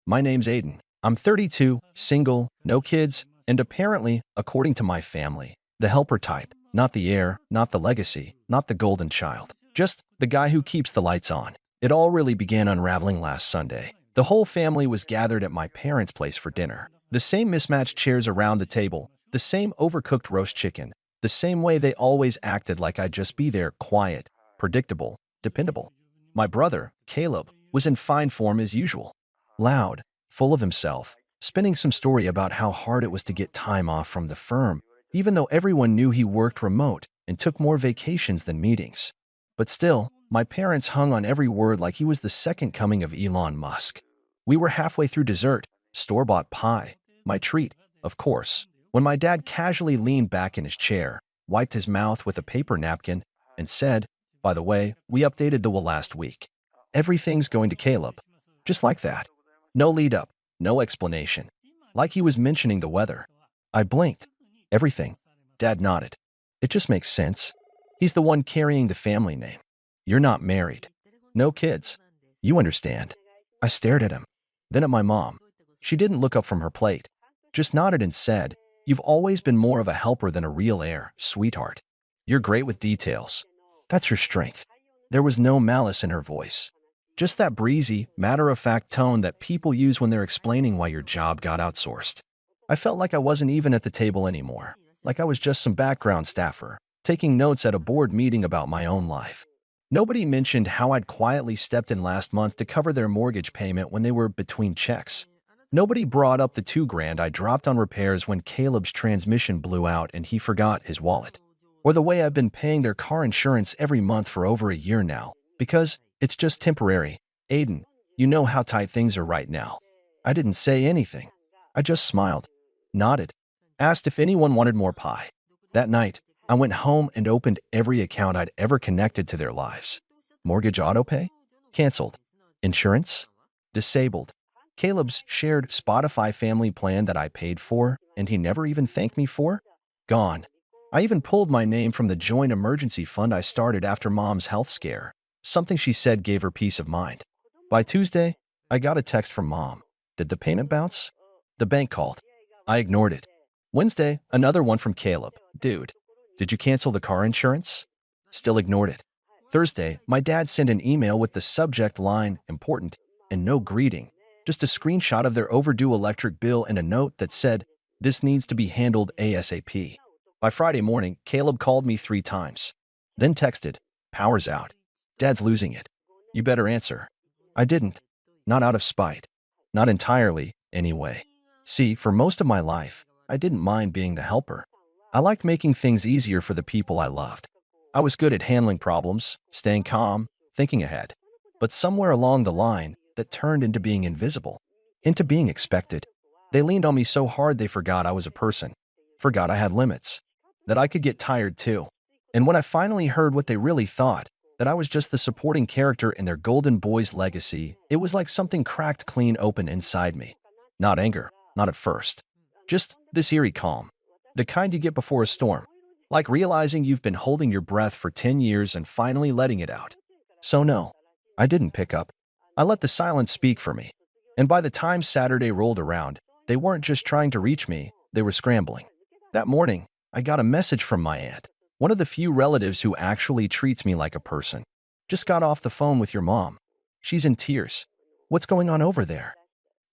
My name's Aiden. I'm 32, single, no kids, and apparently, according to my family, the helper type. Not the heir, not the legacy, not the golden child. Just the guy who keeps the lights on. It all really began unraveling last Sunday. The whole family was gathered at my parents' place for dinner. The same mismatched chairs around the table, the same overcooked roast chicken, the same way they always acted like I'd just be there, quiet, predictable, dependable. My brother, Caleb, was in fine form as usual. Loud, full of himself, spinning some story about how hard it was to get time off from the firm, even though everyone knew he worked remote and took more vacations than meetings. But still, my parents hung on every word like he was the second coming of Elon Musk. We were halfway through dessert, store-bought pie, my treat, of course, when my dad casually leaned back in his chair, wiped his mouth with a paper napkin, and said, "By the way, we updated the will last week. Everything's going to Caleb." Just like that. No lead-up, no explanation. Like he was mentioning the weather. I blinked. Everything. Dad nodded. It just makes sense. He's the one carrying the family name. You're not married. No kids. You understand. I stared at him. Then at my mom. She didn't look up from her plate. Just nodded and said, "You've always been more of a helper than a real heir, sweetheart. You're great with details. That's your strength." There was no malice in her voice. Just that breezy, matter-of-fact tone that people use when they're explaining why your job got outsourced. I felt like I wasn't even at the table anymore, like I was just some background staffer, taking notes at a board meeting about my own life. Nobody mentioned how I'd quietly stepped in last month to cover their mortgage payment when they were between checks. Nobody brought up the $2,000 I dropped on repairs when Caleb's transmission blew out and he forgot his wallet. Or the way I've been paying their car insurance every month for over a year now, because it's just temporary. Aiden, you know how tight things are right now. I didn't say anything. I just smiled, nodded, asked if anyone wanted more pie. That night, I went home and opened every account I'd ever connected to their lives. Mortgage autopay? Canceled. Insurance? Disabled. Caleb's shared Spotify family plan that I paid for and he never even thanked me for? Gone. I even pulled my name from the joint emergency fund I started after Mom's health scare. Something she said gave her peace of mind. By Tuesday, I got a text from Mom. Did the payment bounce? The bank called. I ignored it. Wednesday, another one from Caleb. Dude, did you cancel the car insurance? Still ignored it. Thursday, my dad sent an email with the subject line, important, and no greeting. Just a screenshot of their overdue electric bill and a note that said, "This needs to be handled ASAP." By Friday morning, Caleb called me 3 times. Then texted, "Power's out. Dad's losing it. You better answer." I didn't. Not out of spite. Not entirely, anyway. See, for most of my life, I didn't mind being the helper. I liked making things easier for the people I loved. I was good at handling problems, staying calm, thinking ahead. But somewhere along the line, that turned into being invisible, into being expected. They leaned on me so hard they forgot I was a person, forgot I had limits, that I could get tired too. And when I finally heard what they really thought, that I was just the supporting character in their golden boy's legacy, it was like something cracked clean open inside me. Not anger, not at first. Just this eerie calm. The kind you get before a storm. Like realizing you've been holding your breath for 10 years and finally letting it out. So no, I didn't pick up. I let the silence speak for me. And by the time Saturday rolled around, they weren't just trying to reach me, they were scrambling. That morning, I got a message from my aunt, one of the few relatives who actually treats me like a person. "Just got off the phone with your mom. She's in tears. What's going on over there?"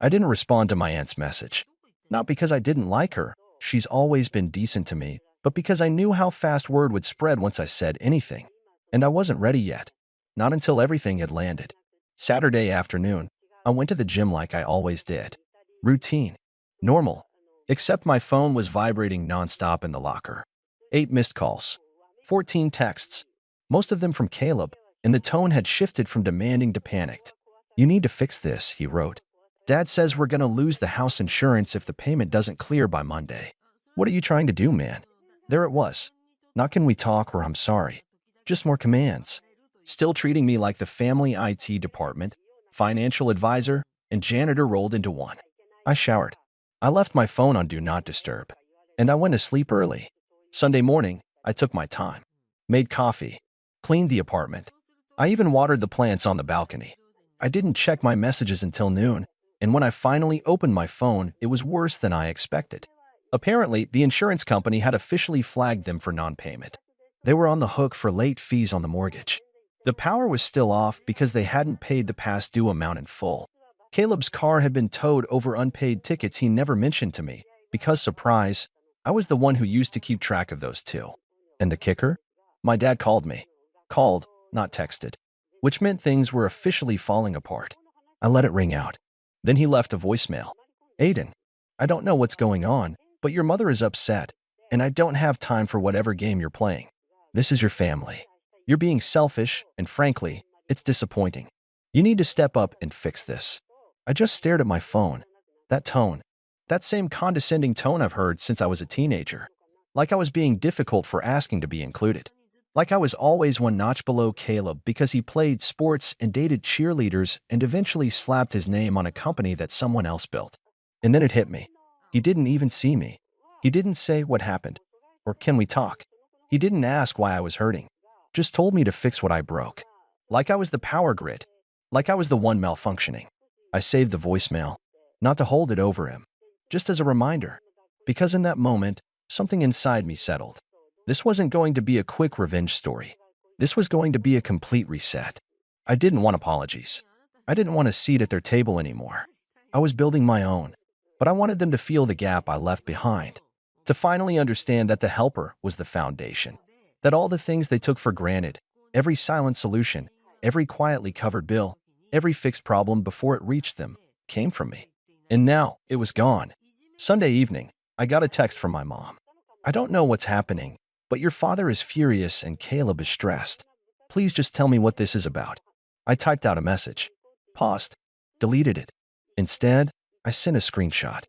I didn't respond to my aunt's message. Not because I didn't like her, she's always been decent to me, but because I knew how fast word would spread once I said anything. And I wasn't ready yet. Not until everything had landed. Saturday afternoon, I went to the gym like I always did. Routine. Normal. Except my phone was vibrating nonstop in the locker. 8 missed calls. 14 texts. Most of them from Caleb, and the tone had shifted from demanding to panicked. "You need to fix this," he wrote. "Dad says we're going to lose the house insurance if the payment doesn't clear by Monday. What are you trying to do, man?" There it was. Not "can we talk" or "I'm sorry." Just more commands. Still treating me like the family IT department, financial advisor, and janitor rolled into one. I showered. I left my phone on Do Not Disturb. And I went to sleep early. Sunday morning, I took my time. Made coffee. Cleaned the apartment. I even watered the plants on the balcony. I didn't check my messages until noon, And when I finally opened my phone, it was worse than I expected. Apparently, the insurance company had officially flagged them for non-payment. They were on the hook for late fees on the mortgage. The power was still off because they hadn't paid the past due amount in full. Caleb's car had been towed over unpaid tickets he never mentioned to me, because, surprise, I was the one who used to keep track of those too. And the kicker? My dad called me. Called, not texted. Which meant things were officially falling apart. I let it ring out. Then he left a voicemail. Aiden, I don't know what's going on, but your mother is upset, and I don't have time for whatever game you're playing. This is your family. You're being selfish, and frankly, it's disappointing. You need to step up and fix this. I just stared at my phone. That tone. That same condescending tone I've heard since I was a teenager. Like I was being difficult for asking to be included. Like I was always one notch below Caleb because he played sports and dated cheerleaders and eventually slapped his name on a company that someone else built. And then it hit me. He didn't even see me. He didn't say what happened. Or can we talk? He didn't ask why I was hurting. Just told me to fix what I broke. Like I was the power grid. Like I was the one malfunctioning. I saved the voicemail. Not to hold it over him. Just as a reminder. Because in that moment, something inside me settled. This wasn't going to be a quick revenge story. This was going to be a complete reset. I didn't want apologies. I didn't want a seat at their table anymore. I was building my own. But I wanted them to feel the gap I left behind. To finally understand that the helper was the foundation. That all the things they took for granted, every silent solution, every quietly covered bill, every fixed problem before it reached them, came from me. And now, it was gone. Sunday evening, I got a text from my mom. I don't know what's happening, but your father is furious and Caleb is stressed. Please just tell me what this is about. I typed out a message. Paused. Deleted it. Instead, I sent a screenshot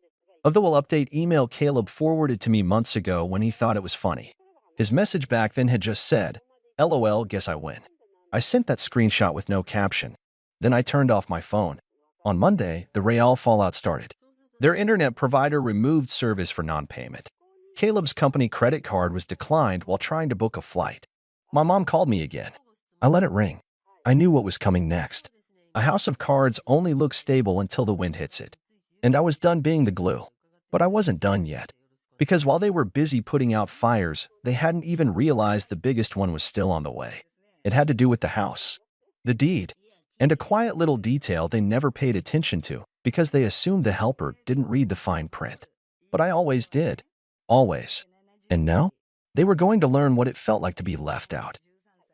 of the will update email Caleb forwarded to me months ago when he thought it was funny. His message back then had just said, LOL, guess I win. I sent that screenshot with no caption. Then I turned off my phone. On Monday, the Real fallout started. Their internet provider removed service for non-payment. Caleb's company credit card was declined while trying to book a flight. My mom called me again. I let it ring. I knew what was coming next. A house of cards only looks stable until the wind hits it. And I was done being the glue. But I wasn't done yet. Because while they were busy putting out fires, they hadn't even realized the biggest one was still on the way. It had to do with the house, the deed, and a quiet little detail they never paid attention to because they assumed the helper didn't read the fine print. But I always did. Always. And now? They were going to learn what it felt like to be left out.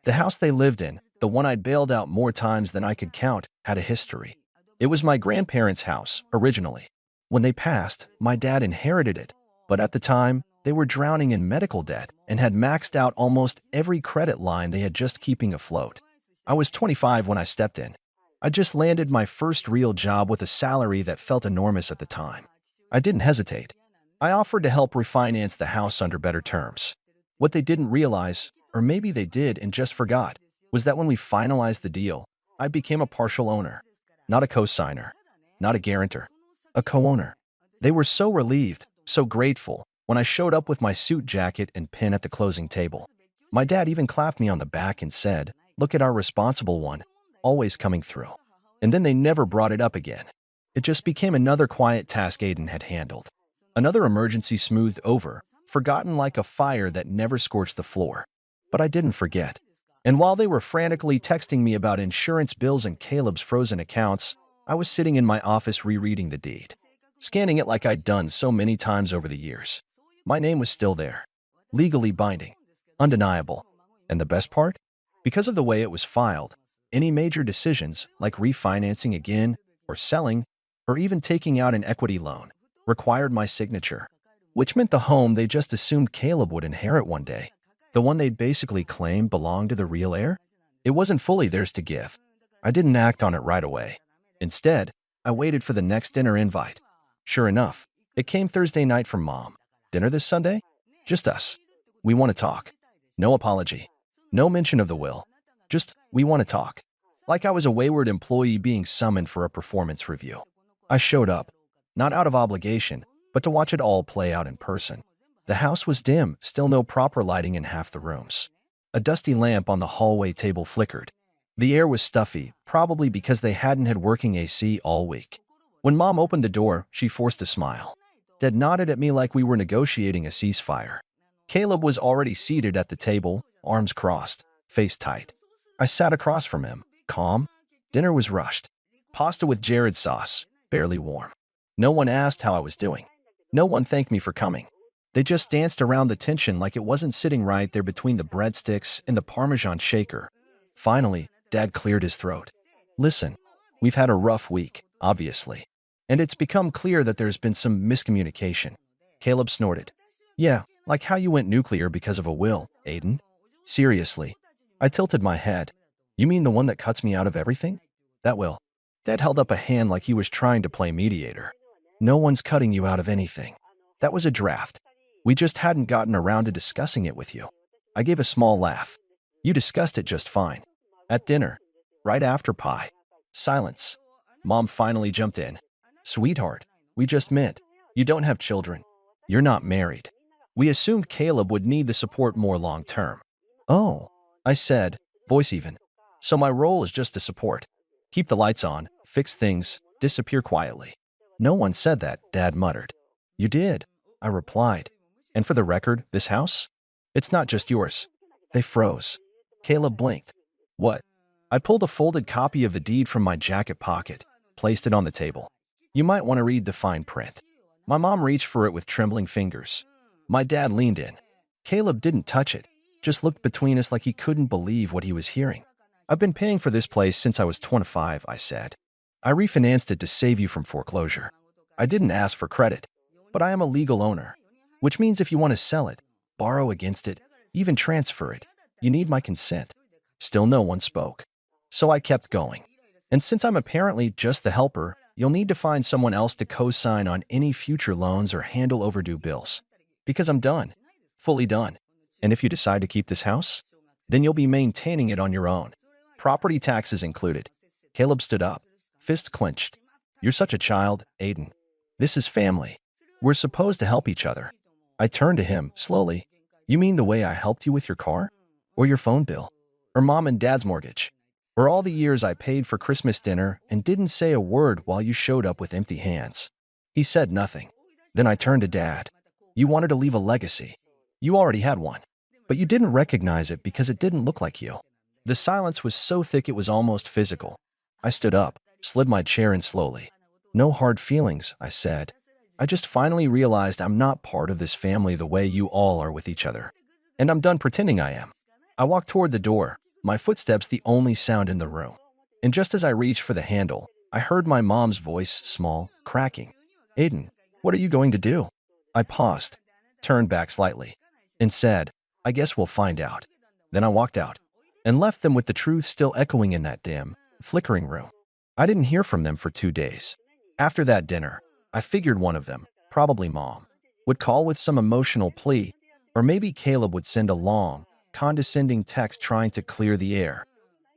The house they lived in, the one I'd bailed out more times than I could count, had a history. It was my grandparents' house, originally. When they passed, my dad inherited it. But at the time, they were drowning in medical debt and had maxed out almost every credit line they had just keeping afloat. I was 25 when I stepped in. I just landed my first real job with a salary that felt enormous at the time. I didn't hesitate. I offered to help refinance the house under better terms. What they didn't realize, or maybe they did and just forgot, was that when we finalized the deal, I became a partial owner. Not a co-signer. Not a guarantor. A co-owner. They were so relieved, so grateful, when I showed up with my suit jacket and pen at the closing table. My dad even clapped me on the back and said, "Look at our responsible one, always coming through." And then they never brought it up again. It just became another quiet task Aiden had handled. Another emergency smoothed over, forgotten like a fire that never scorched the floor. But I didn't forget. And while they were frantically texting me about insurance bills and Caleb's frozen accounts, I was sitting in my office rereading the deed. Scanning it like I'd done so many times over the years. My name was still there. Legally binding. Undeniable. And the best part? Because of the way it was filed, any major decisions, like refinancing again, or selling, or even taking out an equity loan, required my signature. Which meant the home they just assumed Caleb would inherit one day, the one they'd basically claimed belonged to the real heir, it wasn't fully theirs to give. I didn't act on it right away. Instead, I waited for the next dinner invite. Sure enough, it came Thursday night from Mom. Dinner this Sunday? Just us. We want to talk. No apology. No mention of the will. Just, we want to talk. Like I was a wayward employee being summoned for a performance review. I showed up, not out of obligation, but to watch it all play out in person. The house was dim, still no proper lighting in half the rooms. A dusty lamp on the hallway table flickered. The air was stuffy, probably because they hadn't had working AC all week. When Mom opened the door, she forced a smile. Dad nodded at me like we were negotiating a ceasefire. Caleb was already seated at the table, arms crossed, face tight. I sat across from him, calm. Dinner was rushed. Pasta with Jared sauce, barely warm. No one asked how I was doing. No one thanked me for coming. They just danced around the tension like it wasn't sitting right there between the breadsticks and the Parmesan shaker. Finally, Dad cleared his throat. Listen, we've had a rough week, obviously. And it's become clear that there's been some miscommunication. Caleb snorted. Yeah, like how you went nuclear because of a will, Aiden. Seriously. I tilted my head. You mean the one that cuts me out of everything? That will. Dad held up a hand like he was trying to play mediator. No one's cutting you out of anything. That was a draft. We just hadn't gotten around to discussing it with you. I gave a small laugh. You discussed it just fine. At dinner. Right after pie. Silence. Mom finally jumped in. Sweetheart, we just met. You don't have children. You're not married. We assumed Caleb would need the support more long term. Oh, I said, voice even. So my role is just to support. Keep the lights on, fix things, disappear quietly. No one said that, Dad muttered. You did, I replied. And for the record, this house? It's not just yours. They froze. Caleb blinked. What? I pulled a folded copy of the deed from my jacket pocket, placed it on the table. You might want to read the fine print. My mom reached for it with trembling fingers. My dad leaned in. Caleb didn't touch it, just looked between us like he couldn't believe what he was hearing. I've been paying for this place since I was 25, I said. I refinanced it to save you from foreclosure. I didn't ask for credit, but I am a legal owner, which means if you want to sell it, borrow against it, even transfer it, you need my consent. Still no one spoke. So I kept going. And since I'm apparently just the helper, you'll need to find someone else to co-sign on any future loans or handle overdue bills. Because I'm done. Fully done. And if you decide to keep this house, then you'll be maintaining it on your own. Property taxes included. Caleb stood up, fist clenched. You're such a child, Aiden. This is family. We're supposed to help each other. I turned to him, slowly. You mean the way I helped you with your car? Or your phone bill? Or Mom and Dad's mortgage? Or all the years I paid for Christmas dinner and didn't say a word while you showed up with empty hands? He said nothing. Then I turned to Dad. You wanted to leave a legacy. You already had one. But you didn't recognize it because it didn't look like you. The silence was so thick it was almost physical. I stood up, slid my chair in slowly. No hard feelings, I said. I just finally realized I'm not part of this family the way you all are with each other. And I'm done pretending I am. I walked toward the door, my footsteps the only sound in the room. And just as I reached for the handle, I heard my mom's voice, small, cracking. Aiden, what are you going to do? I paused, turned back slightly, and said, I guess we'll find out. Then I walked out and left them with the truth still echoing in that dim, flickering room. I didn't hear from them for 2 days. After that dinner, I figured one of them, probably Mom, would call with some emotional plea, or maybe Caleb would send a long, condescending text trying to clear the air.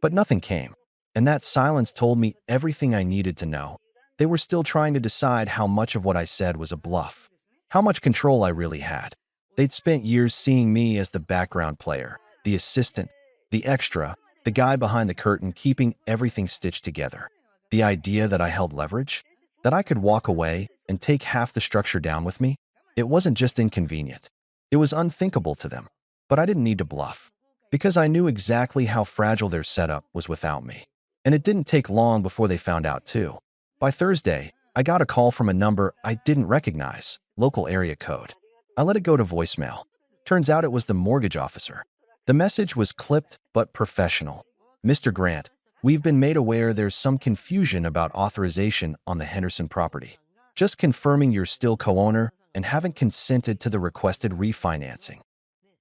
But nothing came, and that silence told me everything I needed to know. They were still trying to decide how much of what I said was a bluff, how much control I really had. They'd spent years seeing me as the background player, the assistant, the extra, the guy behind the curtain keeping everything stitched together. The idea that I held leverage, that I could walk away and take half the structure down with me, it wasn't just inconvenient. It was unthinkable to them. But I didn't need to bluff, because I knew exactly how fragile their setup was without me. And it didn't take long before they found out too. By Thursday, I got a call from a number I didn't recognize, local area code. I let it go to voicemail. Turns out it was the mortgage officer. The message was clipped but professional. Mr. Grant, we've been made aware there's some confusion about authorization on the Henderson property. Just confirming you're still co-owner and haven't consented to the requested refinancing.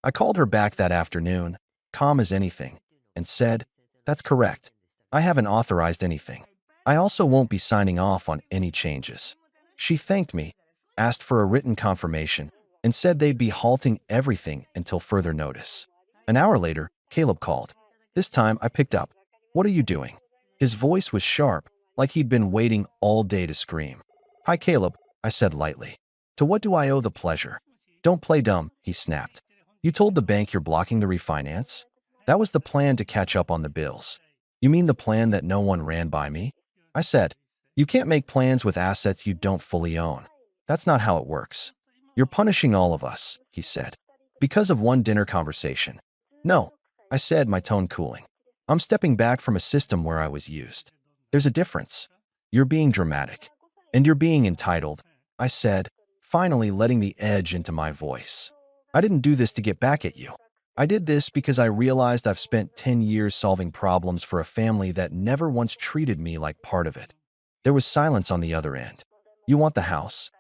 I called her back that afternoon, calm as anything, and said, that's correct. I haven't authorized anything. I also won't be signing off on any changes. She thanked me, asked for a written confirmation, and said they'd be halting everything until further notice. An hour later, Caleb called. This time I picked up. What are you doing? His voice was sharp, like he'd been waiting all day to scream. Hi, Caleb, I said lightly. To what do I owe the pleasure? Don't play dumb, he snapped. You told the bank you're blocking the refinance? That was the plan to catch up on the bills. You mean the plan that no one ran by me? I said. You can't make plans with assets you don't fully own. That's not how it works. You're punishing all of us, he said, because of one dinner conversation. No, I said, my tone cooling. I'm stepping back from a system where I was used. There's a difference. You're being dramatic. And you're being entitled, I said, finally letting the edge into my voice. I didn't do this to get back at you. I did this because I realized I've spent 10 years solving problems for a family that never once treated me like part of it. There was silence on the other end. You want the house?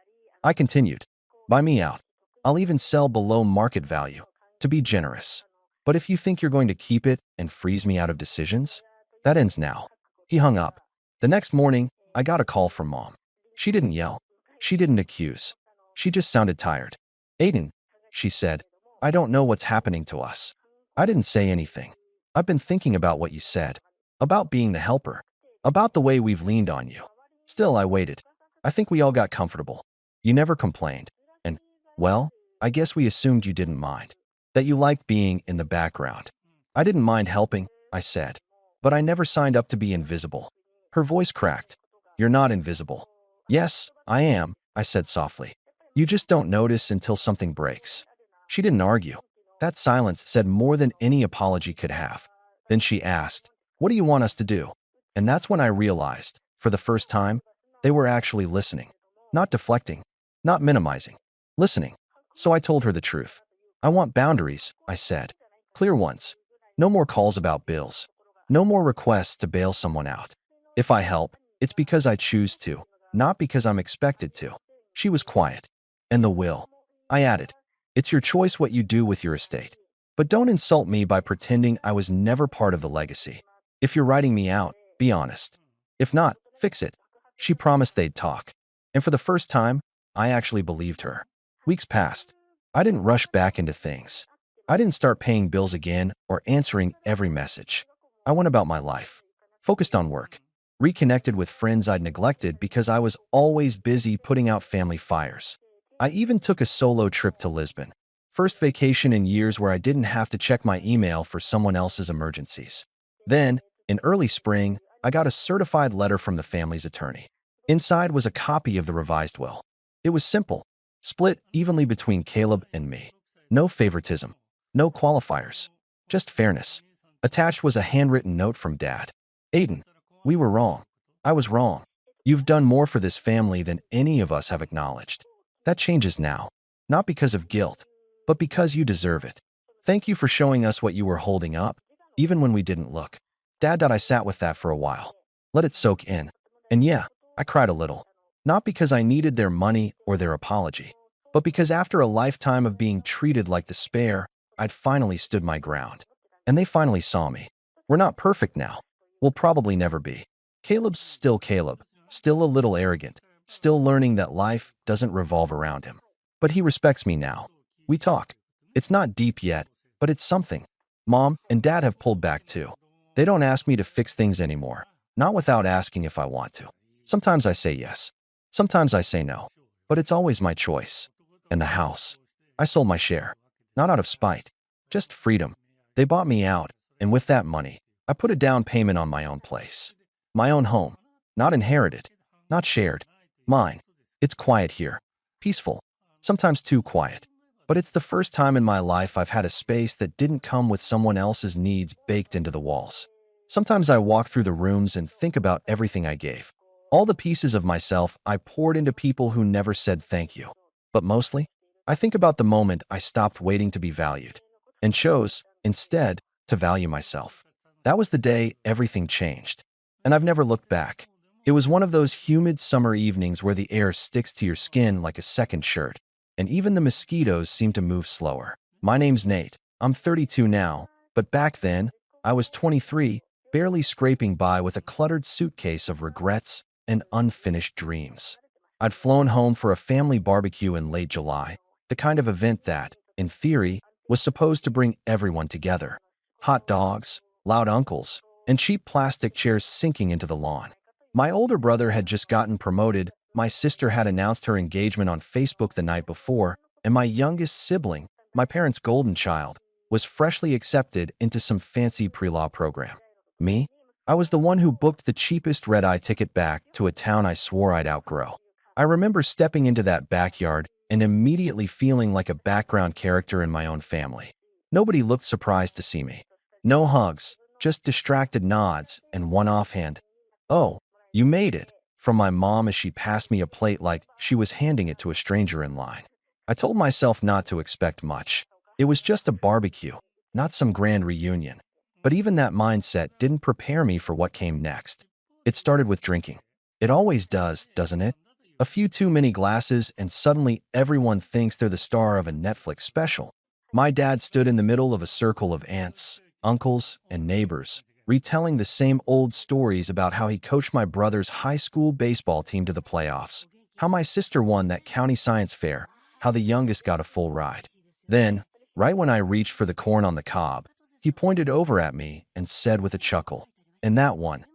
I continued. Buy me out. I'll even sell below market value, to be generous. But if you think you're going to keep it and freeze me out of decisions, that ends now. He hung up. The next morning, I got a call from Mom. She didn't yell. She didn't accuse. She just sounded tired. Aiden, she said, I don't know what's happening to us. I didn't say anything. I've been thinking about what you said, about being the helper, about the way we've leaned on you. Still, I waited. I think we all got comfortable. You never complained. And, well, I guess we assumed you didn't mind, that you liked being in the background. I didn't mind helping, I said, but I never signed up to be invisible. Her voice cracked. You're not invisible. Yes, I am, I said softly. You just don't notice until something breaks. She didn't argue. That silence said more than any apology could have. Then she asked, what do you want us to do? And that's when I realized, for the first time, they were actually listening. Not deflecting, not minimizing. Listening. So I told her the truth. I want boundaries, I said. Clear ones. No more calls about bills. No more requests to bail someone out. If I help, it's because I choose to, not because I'm expected to. She was quiet. And the will. I added, it's your choice what you do with your estate. But don't insult me by pretending I was never part of the legacy. If you're writing me out, be honest. If not, fix it. She promised they'd talk. And for the first time, I actually believed her. Weeks passed. I didn't rush back into things. I didn't start paying bills again or answering every message. I went about my life, focused on work, reconnected with friends I'd neglected because I was always busy putting out family fires. I even took a solo trip to Lisbon. First vacation in years where I didn't have to check my email for someone else's emergencies. Then, in early spring, I got a certified letter from the family's attorney. Inside was a copy of the revised will. It was simple, split evenly between Caleb and me. No favoritism, no qualifiers, just fairness. Attached was a handwritten note from Dad. Aiden, we were wrong. I was wrong. You've done more for this family than any of us have acknowledged. That changes now, not because of guilt, but because you deserve it. Thank you for showing us what you were holding up, even when we didn't look. Dad, I sat with that for a while. Let it soak in. And yeah, I cried a little. Not because I needed their money or their apology, but because after a lifetime of being treated like the spare, I'd finally stood my ground. And they finally saw me. We're not perfect now. We'll probably never be. Caleb's still Caleb, still a little arrogant, still learning that life doesn't revolve around him. But he respects me now. We talk. It's not deep yet, but it's something. Mom and Dad have pulled back too. They don't ask me to fix things anymore, not without asking if I want to. Sometimes I say yes. Sometimes I say no. But it's always my choice. And the house. I sold my share. Not out of spite. Just freedom. They bought me out, and with that money, I put a down payment on my own place. My own home. Not inherited. Not shared. Mine. It's quiet here. Peaceful. Sometimes too quiet. But it's the first time in my life I've had a space that didn't come with someone else's needs baked into the walls. Sometimes I walk through the rooms and think about everything I gave. All the pieces of myself I poured into people who never said thank you. But mostly, I think about the moment I stopped waiting to be valued and chose, instead, to value myself. That was the day everything changed. And I've never looked back. It was one of those humid summer evenings where the air sticks to your skin like a second shirt, and even the mosquitoes seem to move slower. My name's Nate. I'm 32 now, but back then, I was 23, barely scraping by with a cluttered suitcase of regrets and unfinished dreams. I'd flown home for a family barbecue in late July, the kind of event that, in theory, was supposed to bring everyone together. Hot dogs, loud uncles, and cheap plastic chairs sinking into the lawn. My older brother had just gotten promoted, my sister had announced her engagement on Facebook the night before, and my youngest sibling, my parents' golden child, was freshly accepted into some fancy pre-law program. Me? I was the one who booked the cheapest red-eye ticket back to a town I swore I'd outgrow. I remember stepping into that backyard and immediately feeling like a background character in my own family. Nobody looked surprised to see me. No hugs, just distracted nods and one offhand, "Oh, you made it," from my mom as she passed me a plate like she was handing it to a stranger in line. I told myself not to expect much. It was just a barbecue, not some grand reunion. But even that mindset didn't prepare me for what came next. It started with drinking. It always does, doesn't it? A few too many glasses, and suddenly everyone thinks they're the star of a Netflix special. My dad stood in the middle of a circle of aunts, uncles, and neighbors, retelling the same old stories about how he coached my brother's high school baseball team to the playoffs, how my sister won that county science fair, how the youngest got a full ride. Then, right when I reached for the corn on the cob, he pointed over at me and said with a chuckle, "And that one,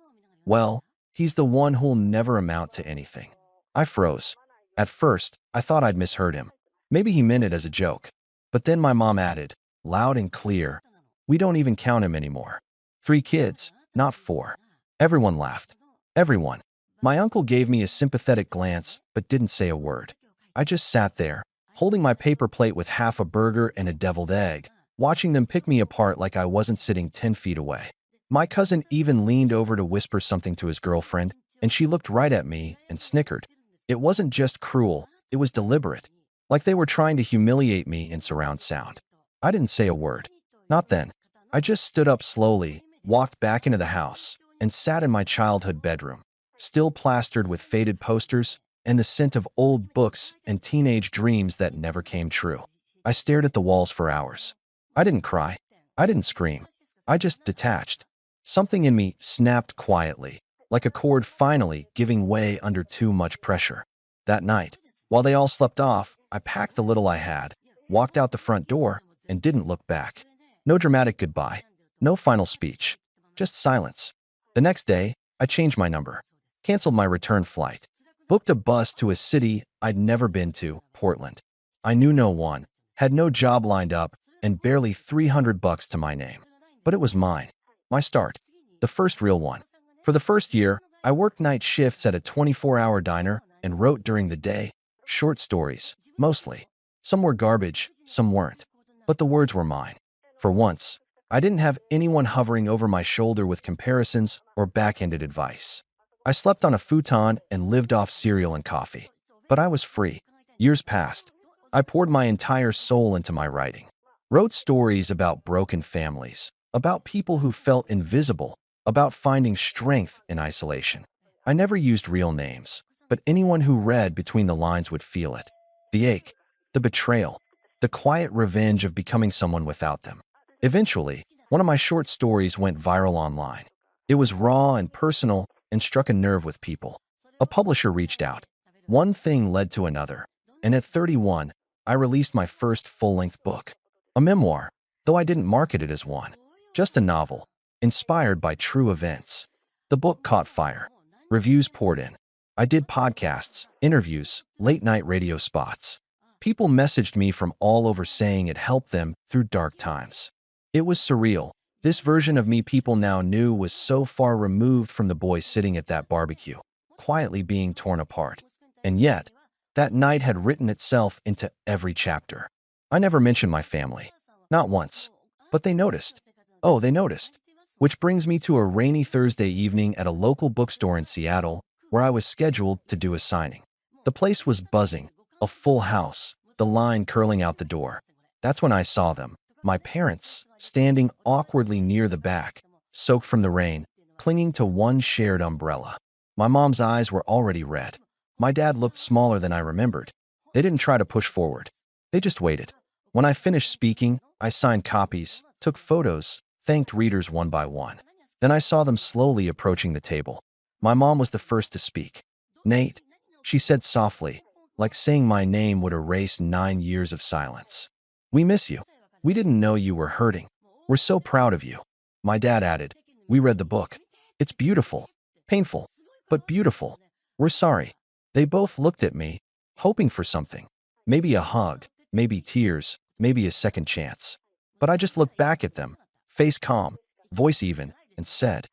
well, he's the one who'll never amount to anything." I froze. At first, I thought I'd misheard him. Maybe he meant it as a joke. But then my mom added, loud and clear, "We don't even count him anymore. 3 kids, not 4." Everyone laughed. Everyone. My uncle gave me a sympathetic glance, but didn't say a word. I just sat there, holding my paper plate with half a burger and a deviled egg, watching them pick me apart like I wasn't sitting 10 feet away. My cousin even leaned over to whisper something to his girlfriend, and she looked right at me and snickered. It wasn't just cruel, it was deliberate, like they were trying to humiliate me in surround sound. I didn't say a word. Not then. I just stood up slowly, walked back into the house, and sat in my childhood bedroom, still plastered with faded posters and the scent of old books and teenage dreams that never came true. I stared at the walls for hours. I didn't cry. I didn't scream. I just detached. Something in me snapped quietly, like a cord finally giving way under too much pressure. That night, while they all slept off, I packed the little I had, walked out the front door, and didn't look back. No dramatic goodbye. No final speech. Just silence. The next day, I changed my number, canceled my return flight, booked a bus to a city I'd never been to, Portland. I knew no one, had no job lined up, and barely $300 to my name. But it was mine. My start. The first real one. For the first year, I worked night shifts at a 24-hour diner and wrote during the day, short stories, mostly. Some were garbage, some weren't. But the words were mine. For once, I didn't have anyone hovering over my shoulder with comparisons or back-ended advice. I slept on a futon and lived off cereal and coffee. But I was free. Years passed. I poured my entire soul into my writing. Wrote stories about broken families, about people who felt invisible, about finding strength in isolation. I never used real names, but anyone who read between the lines would feel it. The ache, the betrayal, the quiet revenge of becoming someone without them. Eventually, one of my short stories went viral online. It was raw and personal and struck a nerve with people. A publisher reached out. One thing led to another, and at 31, I released my first full-length book. A memoir, though I didn't market it as one. Just a novel, inspired by true events. The book caught fire. Reviews poured in. I did podcasts, interviews, late-night radio spots. People messaged me from all over saying it helped them through dark times. It was surreal. This version of me people now knew was so far removed from the boy sitting at that barbecue, quietly being torn apart. And yet, that night had written itself into every chapter. I never mentioned my family. Not once. But they noticed. Oh, they noticed. Which brings me to a rainy Thursday evening at a local bookstore in Seattle, where I was scheduled to do a signing. The place was buzzing, a full house, the line curling out the door. That's when I saw them, my parents, standing awkwardly near the back, soaked from the rain, clinging to one shared umbrella. My mom's eyes were already red. My dad looked smaller than I remembered. They didn't try to push forward. They just waited. When I finished speaking, I signed copies, took photos, thanked readers one by one. Then I saw them slowly approaching the table. My mom was the first to speak. "Nate," she said softly, like saying my name would erase 9 years of silence. "We miss you. We didn't know you were hurting. We're so proud of you." My dad added, "We read the book. It's beautiful. Painful, but beautiful. We're sorry." They both looked at me, hoping for something. Maybe a hug, maybe tears, maybe a second chance. But I just looked back at them, face calm, voice even, and said,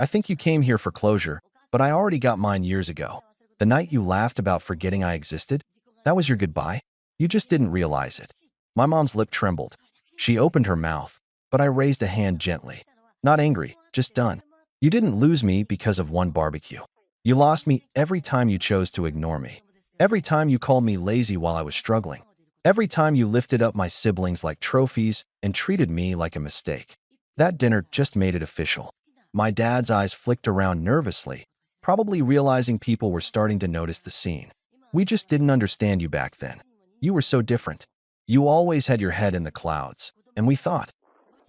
I think you came here for closure, but I already got mine years ago. The night you laughed about forgetting I existed? That was your goodbye? You just didn't realize it. My mom's lip trembled. She opened her mouth, but I raised a hand gently. Not angry, just done. You didn't lose me because of one barbecue. You lost me every time you chose to ignore me. Every time you called me lazy while I was struggling. Every time you lifted up my siblings like trophies and treated me like a mistake. That dinner just made it official. My dad's eyes flicked around nervously, probably realizing people were starting to notice the scene. We just didn't understand you back then. You were so different. You always had your head in the clouds, and we thought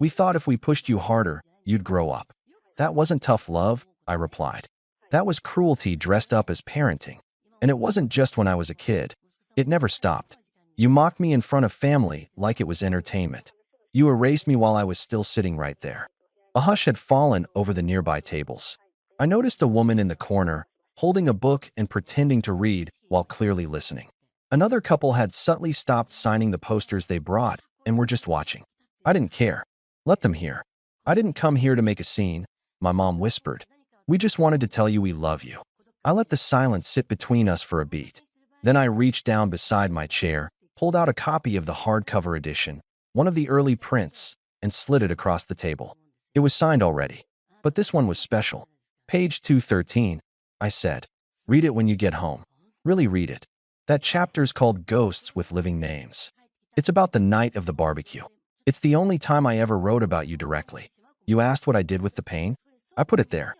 if we pushed you harder, you'd grow up. That wasn't tough love, I replied. That was cruelty dressed up as parenting. And it wasn't just when I was a kid. It never stopped. You mocked me in front of family like it was entertainment. You erased me while I was still sitting right there. A hush had fallen over the nearby tables. I noticed a woman in the corner, holding a book and pretending to read while clearly listening. Another couple had subtly stopped signing the posters they brought and were just watching. I didn't care. Let them hear. I didn't come here to make a scene, my mom whispered. We just wanted to tell you we love you. I let the silence sit between us for a beat. Then I reached down beside my chair, pulled out a copy of the hardcover edition, one of the early prints, and slid it across the table. It was signed already, but this one was special. Page 213, I said. Read it when you get home. Really read it. That chapter's called Ghosts with Living Names. It's about the night of the barbecue. It's the only time I ever wrote about you directly. You asked what I did with the pain? I put it there.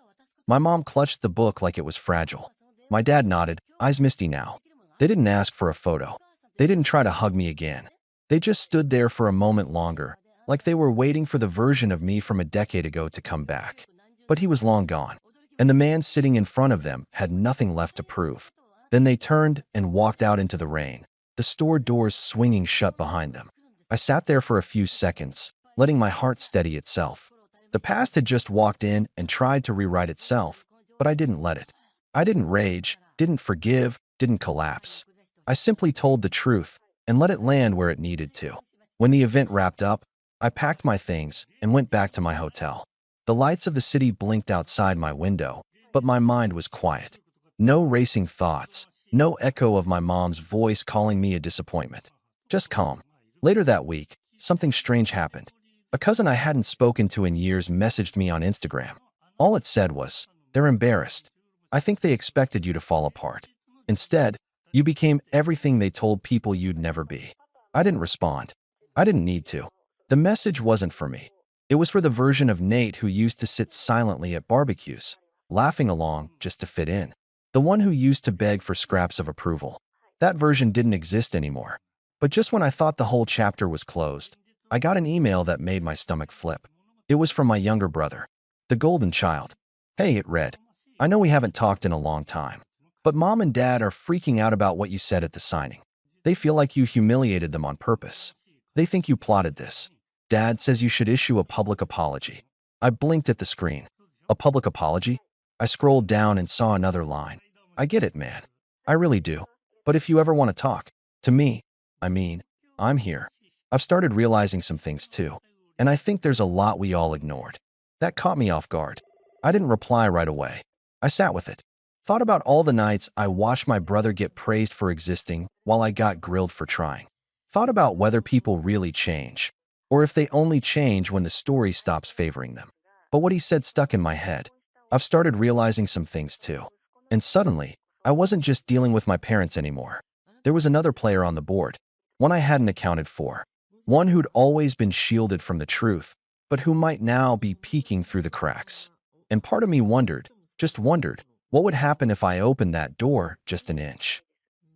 My mom clutched the book like it was fragile. My dad nodded, eyes misty now. They didn't ask for a photo. They didn't try to hug me again. They just stood there for a moment longer, like they were waiting for the version of me from a decade ago to come back. But he was long gone, and the man sitting in front of them had nothing left to prove. Then they turned and walked out into the rain, the store doors swinging shut behind them. I sat there for a few seconds, letting my heart steady itself. The past had just walked in and tried to rewrite itself, but I didn't let it. I didn't rage, didn't forgive, didn't collapse. I simply told the truth and let it land where it needed to. When the event wrapped up, I packed my things and went back to my hotel. The lights of the city blinked outside my window, but my mind was quiet. No racing thoughts, no echo of my mom's voice calling me a disappointment. Just calm. Later that week, something strange happened. A cousin I hadn't spoken to in years messaged me on Instagram. All it said was, "They're embarrassed. I think they expected you to fall apart. Instead, you became everything they told people you'd never be." I didn't respond. I didn't need to. The message wasn't for me. It was for the version of Nate who used to sit silently at barbecues, laughing along just to fit in. The one who used to beg for scraps of approval. That version didn't exist anymore. But just when I thought the whole chapter was closed, I got an email that made my stomach flip. It was from my younger brother, the golden child. Hey, it read, I know we haven't talked in a long time, but Mom and Dad are freaking out about what you said at the signing. They feel like you humiliated them on purpose. They think you plotted this. Dad says you should issue a public apology. I blinked at the screen. A public apology? I scrolled down and saw another line. I get it, man. I really do. But if you ever want to talk, to me, I'm here. I've started realizing some things too, and I think there's a lot we all ignored. That caught me off guard. I didn't reply right away. I sat with it. Thought about all the nights I watched my brother get praised for existing while I got grilled for trying. Thought about whether people really change, or if they only change when the story stops favoring them. But what he said stuck in my head. I've started realizing some things too. And suddenly, I wasn't just dealing with my parents anymore. There was another player on the board, one I hadn't accounted for, one who'd always been shielded from the truth, but who might now be peeking through the cracks. And part of me wondered, just wondered, what would happen if I opened that door just an inch?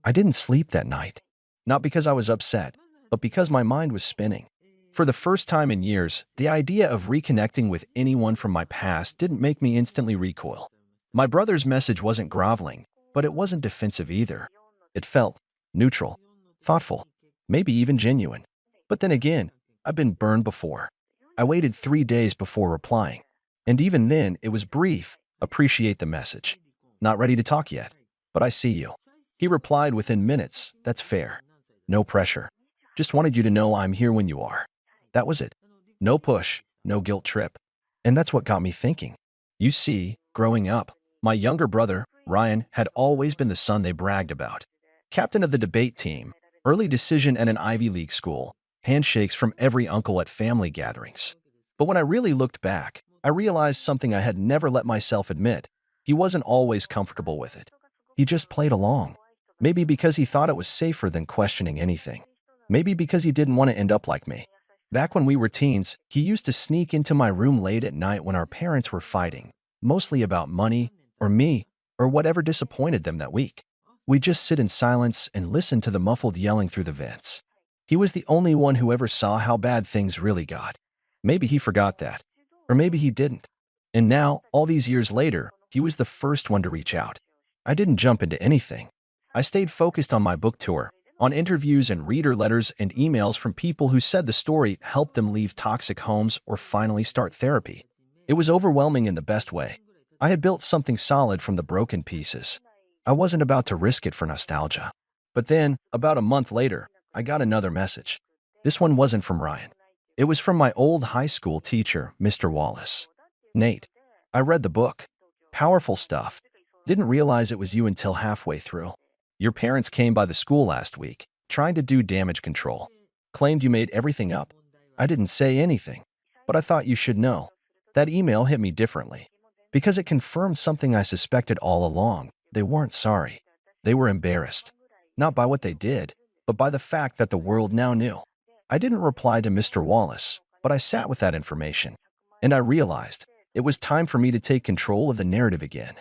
I didn't sleep that night. Not because I was upset, but because my mind was spinning. For the first time in years, the idea of reconnecting with anyone from my past didn't make me instantly recoil. My brother's message wasn't groveling, but it wasn't defensive either. It felt neutral, thoughtful, maybe even genuine. But then again, I've been burned before. I waited 3 days before replying. And even then, it was brief. Appreciate the message. Not ready to talk yet, but I see you. He replied within minutes. That's fair. No pressure. Just wanted you to know I'm here when you are. That was it. No push, no guilt trip. And that's what got me thinking. You see, growing up, my younger brother, Ryan, had always been the son they bragged about. Captain of the debate team, early decision at an Ivy League school, handshakes from every uncle at family gatherings. But when I really looked back, I realized something I had never let myself admit. He wasn't always comfortable with it. He just played along. Maybe because he thought it was safer than questioning anything. Maybe because he didn't want to end up like me. Back when we were teens, he used to sneak into my room late at night when our parents were fighting, mostly about money, or me, or whatever disappointed them that week. We'd just sit in silence and listen to the muffled yelling through the vents. He was the only one who ever saw how bad things really got. Maybe he forgot that. Or maybe he didn't. And now, all these years later, he was the first one to reach out. I didn't jump into anything. I stayed focused on my book tour, on interviews and reader letters and emails from people who said the story helped them leave toxic homes or finally start therapy. It was overwhelming in the best way. I had built something solid from the broken pieces. I wasn't about to risk it for nostalgia. But then, about a month later, I got another message. This one wasn't from Ryan. It was from my old high school teacher, Mr. Wallace. Nate, I read the book. Powerful stuff. Didn't realize it was you until halfway through. Your parents came by the school last week, trying to do damage control. Claimed you made everything up. I didn't say anything, but I thought you should know. That email hit me differently. Because it confirmed something I suspected all along. They weren't sorry. They were embarrassed. Not by what they did, but by the fact that the world now knew. I didn't reply to Mr. Wallace, but I sat with that information. And I realized it was time for me to take control of the narrative again.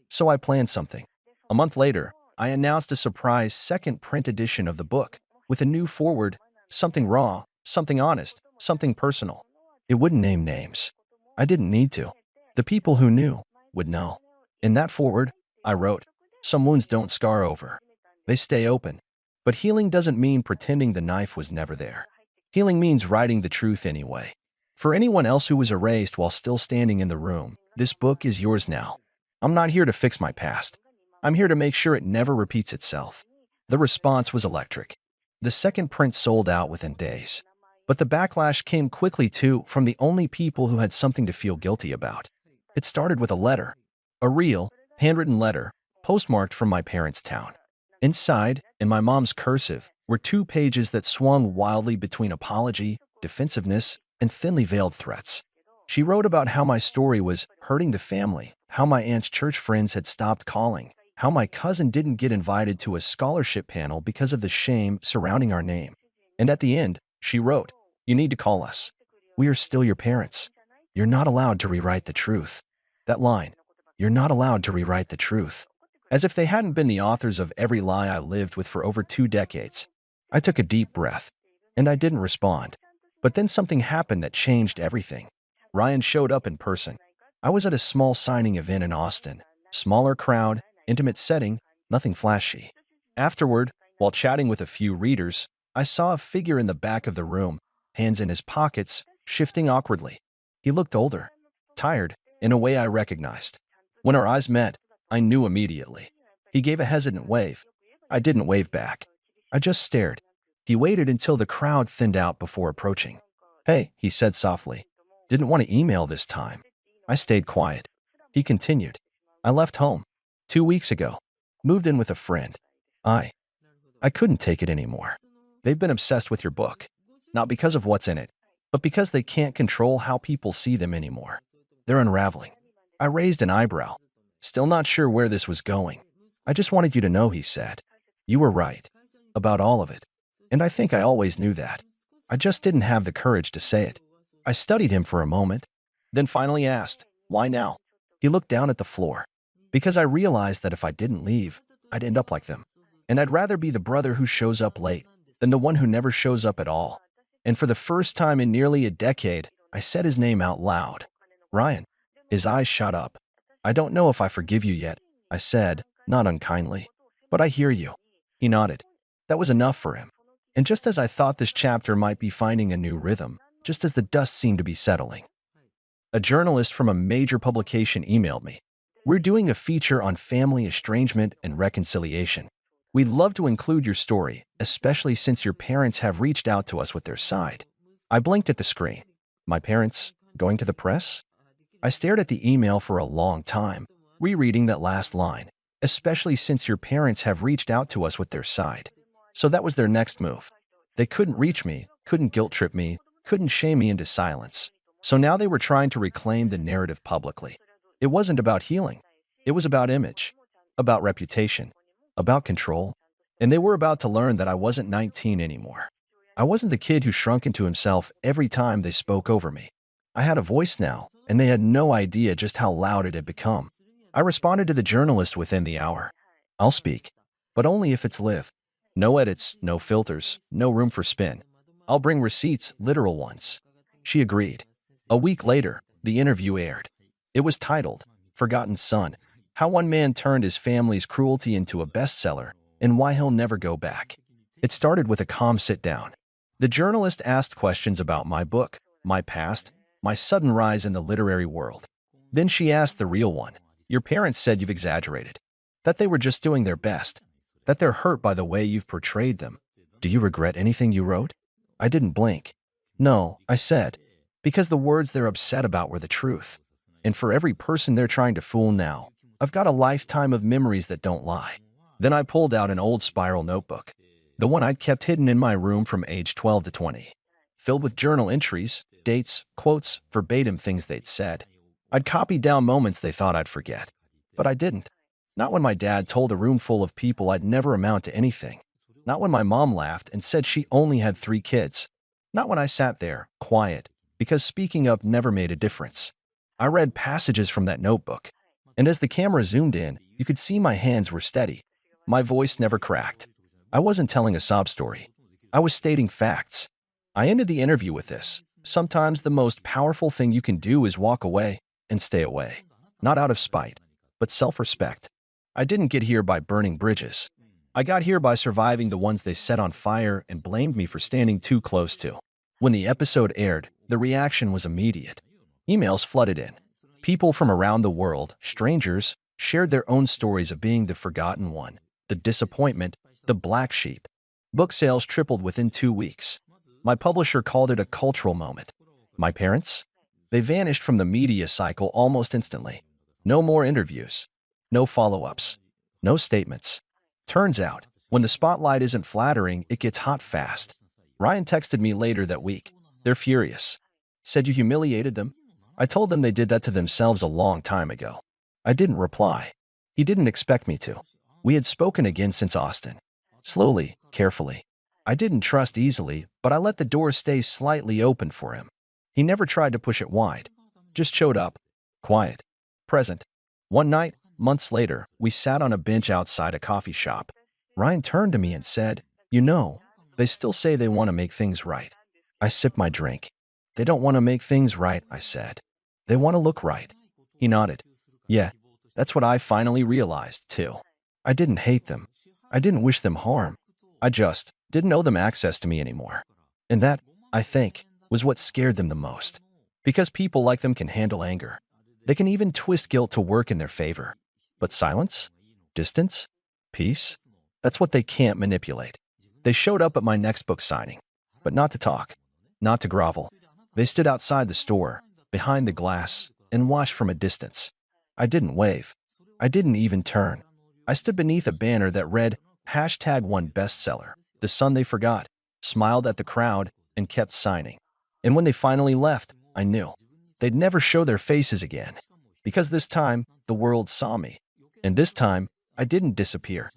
So I planned something. A month later, I announced a surprise second print edition of the book, with a new foreword, something raw, something honest, something personal. It wouldn't name names. I didn't need to. The people who knew would know. In that foreword, I wrote, "Some wounds don't scar over. They stay open. But healing doesn't mean pretending the knife was never there. Healing means writing the truth anyway." For anyone else who was erased while still standing in the room, this book is yours now. I'm not here to fix my past. I'm here to make sure it never repeats itself. The response was electric. The second print sold out within days. But the backlash came quickly too from the only people who had something to feel guilty about. It started with a letter. A real, handwritten letter, postmarked from my parents' town. Inside, in my mom's cursive, were 2 pages that swung wildly between apology, defensiveness, and thinly veiled threats. She wrote about how my story was hurting the family, how my aunt's church friends had stopped calling, how my cousin didn't get invited to a scholarship panel because of the shame surrounding our name. And at the end, she wrote, "You need to call us. We are still your parents. You're not allowed to rewrite the truth." That line, "You're not allowed to rewrite the truth." As if they hadn't been the authors of every lie I lived with for over 2 decades. I took a deep breath, and I didn't respond. But then something happened that changed everything. Ryan showed up in person. I was at a small signing event in Austin. Smaller crowd, intimate setting, nothing flashy. Afterward, while chatting with a few readers, I saw a figure in the back of the room, hands in his pockets, shifting awkwardly. He looked older, tired, in a way I recognized. When our eyes met, I knew immediately. He gave a hesitant wave. I didn't wave back. I just stared. He waited until the crowd thinned out before approaching. "Hey," he said softly. "Didn't want to email this time." I stayed quiet. He continued. "I left home 2 weeks ago. Moved in with a friend. I I couldn't take it anymore. They've been obsessed with your book. Not because of what's in it, but because they can't control how people see them anymore. They're unraveling." I raised an eyebrow. Still not sure where this was going. "I just wanted you to know," he said. "You were right. About all of it. And I think I always knew that. I just didn't have the courage to say it." I studied him for a moment, then finally asked, "Why now?" He looked down at the floor. "Because I realized that if I didn't leave, I'd end up like them. And I'd rather be the brother who shows up late than the one who never shows up at all." And for the first time in nearly a decade, I said his name out loud. "Ryan." His eyes shot up. "I don't know if I forgive you yet," I said, not unkindly. "But I hear you." He nodded. That was enough for him. And just as I thought this chapter might be finding a new rhythm, just as the dust seemed to be settling, a journalist from a major publication emailed me. "We're doing a feature on family estrangement and reconciliation. We'd love to include your story, especially since your parents have reached out to us with their side." I blinked at the screen. My parents going to the press? I stared at the email for a long time, rereading that last line, especially since your parents have reached out to us with their side. So that was their next move. They couldn't reach me, couldn't guilt trip me, couldn't shame me into silence. So now they were trying to reclaim the narrative publicly. It wasn't about healing. It was about image, about reputation, about control. And they were about to learn that I wasn't 19 anymore. I wasn't the kid who shrunk into himself every time they spoke over me. I had a voice now, and they had no idea just how loud it had become. I responded to the journalist within the hour. I'll speak, but only if it's live. No edits, no filters, no room for spin. I'll bring receipts, literal ones. She agreed. A week later, the interview aired. It was titled, Forgotten Son, How One Man Turned His Family's Cruelty into a Bestseller and Why He'll Never Go Back. It started with a calm sit-down. The journalist asked questions about my book, my past, my sudden rise in the literary world. Then she asked the real one. Your parents said you've exaggerated, that they were just doing their best, that they're hurt by the way you've portrayed them. Do you regret anything you wrote? I didn't blink. No, I said, because the words they're upset about were the truth. And for every person they're trying to fool now, I've got a lifetime of memories that don't lie. Then I pulled out an old spiral notebook, the one I'd kept hidden in my room from age 12 to 20, filled with journal entries, dates, quotes, verbatim things they'd said. I'd copied down moments they thought I'd forget, but I didn't. Not when my dad told a room full of people I'd never amount to anything. Not when my mom laughed and said she only had 3 kids. Not when I sat there, quiet, because speaking up never made a difference. I read passages from that notebook, and as the camera zoomed in, you could see my hands were steady. My voice never cracked. I wasn't telling a sob story. I was stating facts. I ended the interview with this. Sometimes the most powerful thing you can do is walk away and stay away. Not out of spite, but self-respect. I didn't get here by burning bridges. I got here by surviving the ones they set on fire and blamed me for standing too close to. When the episode aired, the reaction was immediate. Emails flooded in. People from around the world, strangers, shared their own stories of being the forgotten one, the disappointment, the black sheep. Book sales tripled within 2 weeks. My publisher called it a cultural moment. My parents? They vanished from the media cycle almost instantly. No more interviews. No follow-ups. No statements. Turns out, when the spotlight isn't flattering, it gets hot fast. Ryan texted me later that week. They're furious. Said you humiliated them? I told them they did that to themselves a long time ago. I didn't reply. He didn't expect me to. We had spoken again since Austin. Slowly, carefully. I didn't trust easily, but I let the door stay slightly open for him. He never tried to push it wide. Just showed up. Quiet. Present. One night, months later, we sat on a bench outside a coffee shop. Ryan turned to me and said, "You know, they still say they want to make things right." I sipped my drink. "They don't want to make things right," I said. "They want to look right." He nodded. "Yeah, that's what I finally realized, too. I didn't hate them. I didn't wish them harm. I just didn't owe them access to me anymore. And that, I think, was what scared them the most. Because people like them can handle anger. They can even twist guilt to work in their favor. But silence? Distance? Peace? That's what they can't manipulate. They showed up at my next book signing, but not to talk, not to grovel. They stood outside the store, behind the glass, and watched from a distance. I didn't wave. I didn't even turn. I stood beneath a banner that read, #1 bestseller, The Son They Forgot, smiled at the crowd, and kept signing. And when they finally left, I knew. They'd never show their faces again. Because this time, the world saw me. And this time, I didn't disappear.